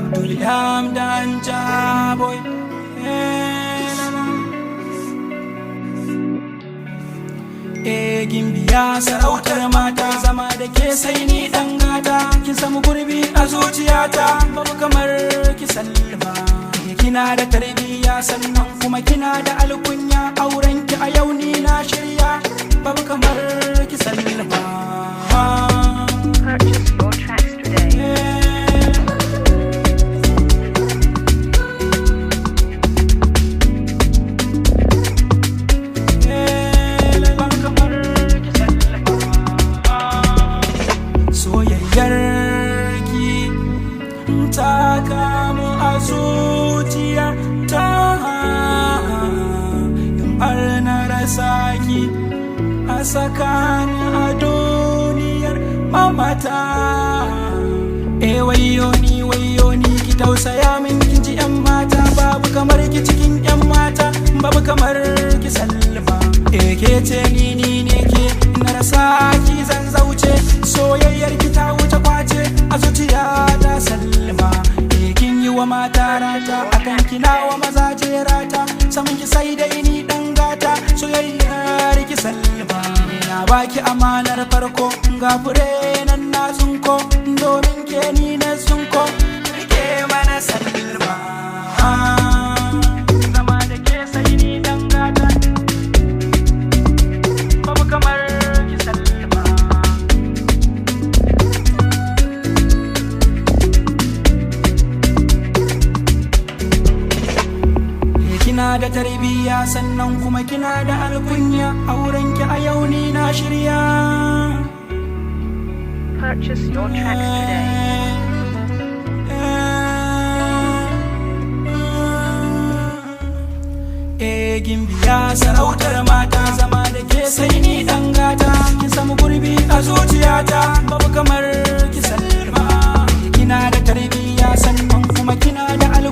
Abdul Hamdan Jaboy. Gimbiya sarautar mata, zama da ke sai ni dan gata, kin samu gurbi a zuciyata, babu kamar ki Salma. Kina da tarbiyya sannan kuma kina da alkunya, auren ki a yau ni na shirya, babu kamar ki Salma. Purchase your tracks today. Ta kamu a zuciya ta, in har na rasa ki a sakani a duniyar mamata. Wayo ni ki tausaya min kin ji yan mata, babu kamar ki cikin yan mata, babu kamar ki Salma. Ke ce ni ne ke, na rasa ki zan zauce, soyayyar ki ta wuce kwace a zuciya ta Salma. Kin yi wa mata rata, akan kina wa maza jerata, saman ki sai dai ni dan gata, soyayyar ki Salma. Na baki amanar farko, ga fure nan na tsunko, domin ke ni na tsunko, rike mana Salma. Zama da ke sai ni dan gata, babu kamar ki Salma. Kina da tarbiyya sannan kuma kina da alkunya, auren ki a yau ni na shirya. Purchase your tracks today. Gimbiya sarautar mata, zama da ke sai ni dan gata, kin samu gurbi a zuciyata, babu kamar ki Salma. Kina da tarbiyya sannan kuma kina da alkunya.